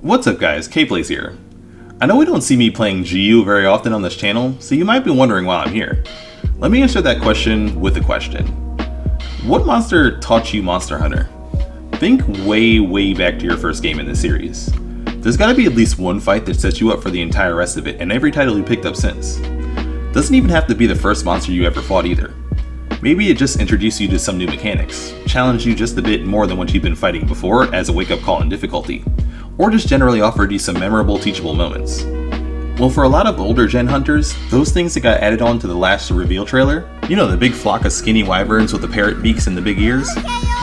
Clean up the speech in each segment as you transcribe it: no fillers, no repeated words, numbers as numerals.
What's up guys, KPlaysHere. I know we don't see me playing GU very often on this channel, so you might be wondering why I'm here. Let me answer that question with a question. What monster taught you Monster Hunter? Think way back to your first game in this series. There's gotta be at least one fight that sets you up for the entire rest of it and every title you picked up since. Doesn't even have to be the first monster you ever fought either. Maybe it just introduced you to some new mechanics, challenged you just a bit more than what you've been fighting before as a wake-up call in difficulty, or just generally offered you some memorable teachable moments. Well, for a lot of older gen hunters, those things that got added on to the last reveal trailer, you know, the big flock of skinny wyverns with the parrot beaks and the big ears?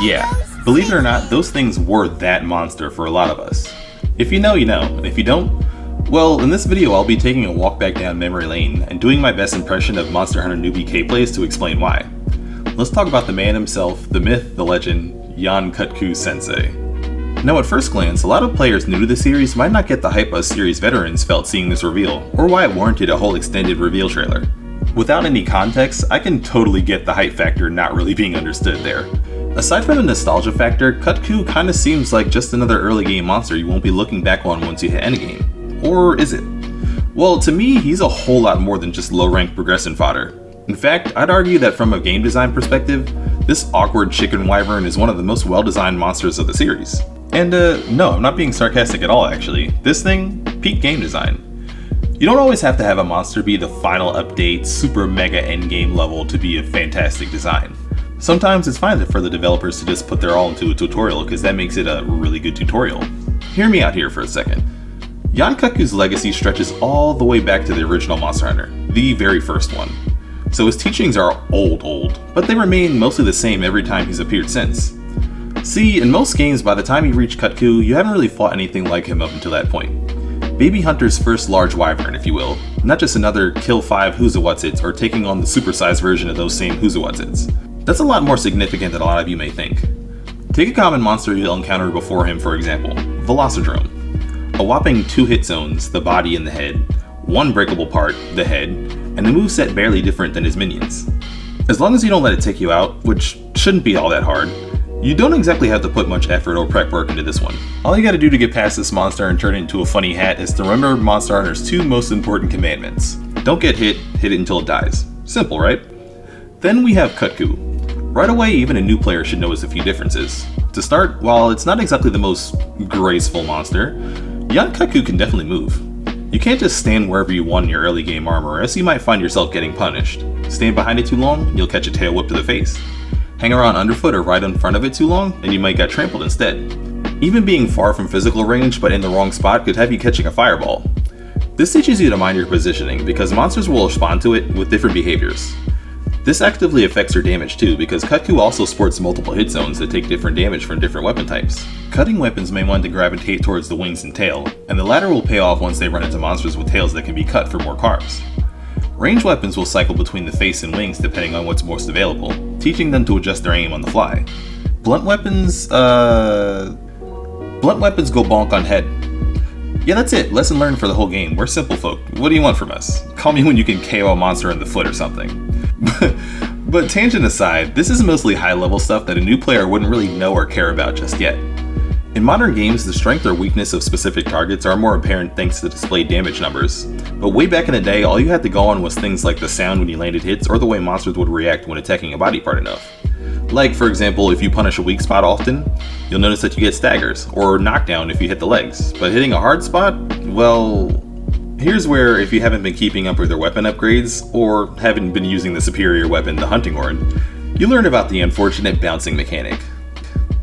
Yeah, believe it or not, those things were that monster for a lot of us. If you know, you know, and if you don't, well, in this video I'll be taking a walk back down memory lane and doing my best impression of Monster Hunter newbie K-Plays to explain why. Let's talk about the man himself, the myth, the legend, Yan Kut-Ku sensei. Now at first glance, a lot of players new to the series might not get the hype us series veterans felt seeing this reveal, or why it warranted a whole extended reveal trailer. Without any context, I can totally get the hype factor not really being understood there. Aside from the nostalgia factor, Kut-Ku kinda seems like just another early game monster you won't be looking back on once you hit endgame. Or is it? Well, to me, he's a whole lot more than just low-ranked progression fodder. In fact, I'd argue that from a game design perspective, this awkward chicken wyvern is one of the most well-designed monsters of the series. And no, I'm not being sarcastic at all actually. This thing, peak game design. You don't always have to have a monster be the final update, super mega endgame level to be a fantastic design. Sometimes it's fine for the developers to just put their all into a tutorial because that makes it a really good tutorial. Hear me out here for a second. Yan Kut-Ku's legacy stretches all the way back to the original Monster Hunter, the very first one. So his teachings are old, but they remain mostly the same every time he's appeared since. See, in most games, by the time you reach Kut-Ku, you haven't really fought anything like him up until that point. Baby Hunter's first large wyvern, if you will, not just another kill 5 Whoozawutsits or taking on the supersized version of those same Whoozawutsits. That's a lot more significant than a lot of you may think. Take a common monster you'll encounter before him, for example, Velocidrome. A whopping 2 hit zones, the body and the head, 1 breakable part, the head, and the moveset barely different than his minions. As long as you don't let it take you out, which shouldn't be all that hard, you don't exactly have to put much effort or prep work into this one. All you gotta do to get past this monster and turn it into a funny hat is to remember Monster Hunter's 2 most important commandments. Don't get hit it until it dies. Simple, right? Then we have Kut-Ku. Right away, even a new player should notice a few differences. To start, while it's not exactly the most graceful monster, Yan Kut-Ku can definitely move. You can't just stand wherever you want in your early game armor, or else you might find yourself getting punished. Stand behind it too long, you'll catch a tail whip to the face. Hang around underfoot or right in front of it too long, and you might get trampled instead. Even being far from physical range but in the wrong spot could have you catching a fireball. This teaches you to mind your positioning, because monsters will respond to it with different behaviors. This actively affects your damage too, because Kut-Ku also sports multiple hit zones that take different damage from different weapon types. Cutting weapons may want to gravitate towards the wings and tail, and the latter will pay off once they run into monsters with tails that can be cut for more carbs. Ranged weapons will cycle between the face and wings depending on what's most available, teaching them to adjust their aim on the fly. Blunt weapons go bonk on head. Yeah, that's it. Lesson learned for the whole game. We're simple folk. What do you want from us? Call me when you can KO a monster in the foot or something. But tangent aside, this is mostly high-level stuff that a new player wouldn't really know or care about just yet. In modern games, the strength or weakness of specific targets are more apparent thanks to displayed damage numbers, but way back in the day, all you had to go on was things like the sound when you landed hits or the way monsters would react when attacking a body part enough. Like, for example, if you punish a weak spot often, you'll notice that you get staggers, or knockdown if you hit the legs, but hitting a hard spot, well, here's where, if you haven't been keeping up with their weapon upgrades, or haven't been using the superior weapon, the hunting horn, you learn about the unfortunate bouncing mechanic.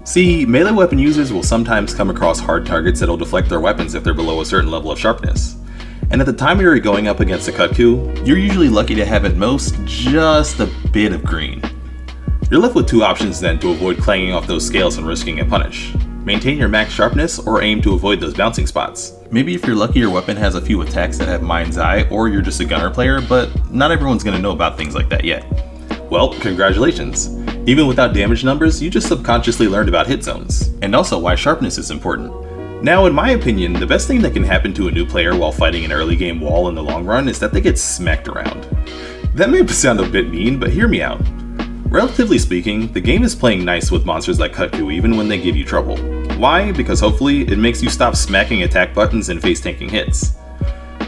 See, melee weapon users will sometimes come across hard targets that'll deflect their weapons if they're below a certain level of sharpness. And at the time you're going up against a Kut-Ku, you're usually lucky to have at most just a bit of green. You're left with 2 options then to avoid clanging off those scales and risking a punish. Maintain your max sharpness or aim to avoid those bouncing spots. Maybe if you're lucky your weapon has a few attacks that have Mind's Eye, or you're just a gunner player, but not everyone's gonna know about things like that yet. Well, congratulations. Even without damage numbers, you just subconsciously learned about hit zones, and also why sharpness is important. Now, in my opinion, the best thing that can happen to a new player while fighting an early game wall in the long run is that they get smacked around. That may sound a bit mean, but hear me out. Relatively speaking, the game is playing nice with monsters like Kut-Ku even when they give you trouble. Why? Because hopefully it makes you stop smacking attack buttons and face tanking hits.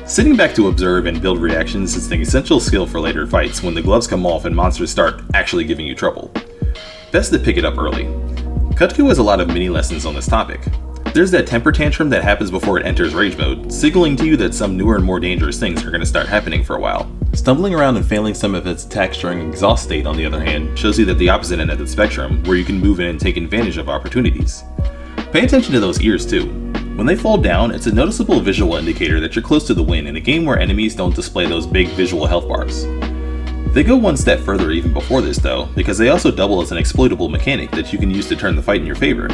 Sitting back to observe and build reactions is an essential skill for later fights when the gloves come off and monsters start actually giving you trouble. Best to pick it up early. Kut-Ku has a lot of mini lessons on this topic. There's that temper tantrum that happens before it enters rage mode, signaling to you that some newer and more dangerous things are going to start happening for a while. Stumbling around and failing some of its attacks during exhaust state, on the other hand, shows you that the opposite end of the spectrum, where you can move in and take advantage of opportunities. Pay attention to those ears too. When they fall down, it's a noticeable visual indicator that you're close to the win in a game where enemies don't display those big visual health bars. They go one step further even before this though, because they also double as an exploitable mechanic that you can use to turn the fight in your favor.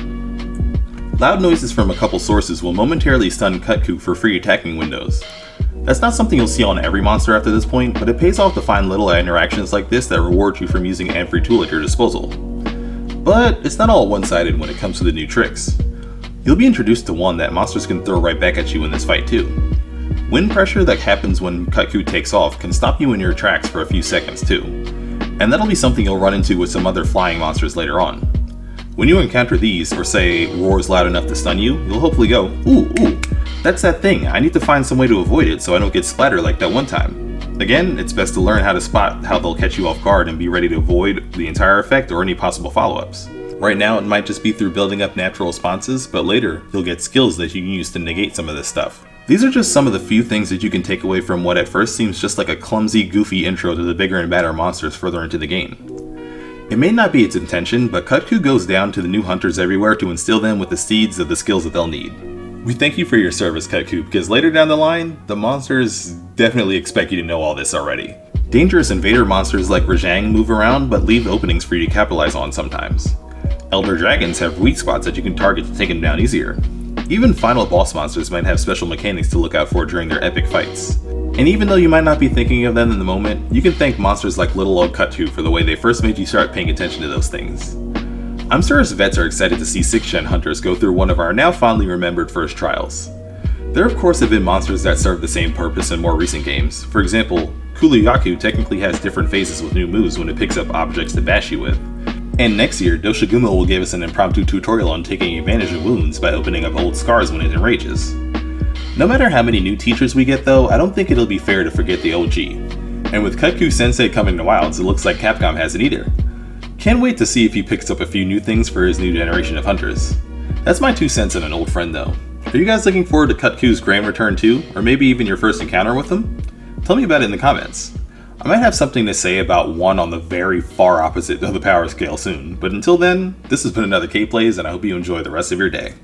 Loud noises from a couple sources will momentarily stun Kut-Ku for free attacking windows. That's not something you'll see on every monster after this point, but it pays off to find little interactions like this that reward you from using every tool at your disposal. But it's not all one-sided when it comes to the new tricks. You'll be introduced to one that monsters can throw right back at you in this fight too. Wind pressure that happens when Kut-Ku takes off can stop you in your tracks for a few seconds too, and that'll be something you'll run into with some other flying monsters later on. When you encounter these, or say, roars loud enough to stun you, you'll hopefully go, ooh, that's that thing, I need to find some way to avoid it so I don't get splattered like that one time. Again, it's best to learn how to spot how they'll catch you off guard and be ready to avoid the entire effect or any possible follow-ups. Right now it might just be through building up natural responses, but later you'll get skills that you can use to negate some of this stuff. These are just some of the few things that you can take away from what at first seems just like a clumsy, goofy intro to the bigger and badder monsters further into the game. It may not be its intention, but Kut-Ku goes down to the new hunters everywhere to instill them with the seeds of the skills that they'll need. We thank you for your service, Kut-Ku, because later down the line, the monsters definitely expect you to know all this already. Dangerous invader monsters like Rajang move around, but leave openings for you to capitalize on sometimes. Elder dragons have weak spots that you can target to take them down easier. Even final boss monsters might have special mechanics to look out for during their epic fights. And even though you might not be thinking of them in the moment, you can thank monsters like little old Kut-Ku for the way they first made you start paying attention to those things. I'm sure us vets are excited to see 6th gen hunters go through one of our now fondly remembered first trials. There of course have been monsters that serve the same purpose in more recent games. For example, Kulu-Yaku technically has different phases with new moves when it picks up objects to bash you with. And next year, Doshigumo will give us an impromptu tutorial on taking advantage of wounds by opening up old scars when it enrages. No matter how many new teachers we get though, I don't think it'll be fair to forget the OG. And with Kut-Ku Sensei coming to Wilds, it looks like Capcom hasn't either. Can't wait to see if he picks up a few new things for his new generation of hunters. That's my 2 cents on an old friend though. Are you guys looking forward to Kut-Ku's grand return too? Or maybe even your first encounter with him? Tell me about it in the comments. I might have something to say about one on the very far opposite of the power scale soon, but until then, this has been another KPlays and I hope you enjoy the rest of your day.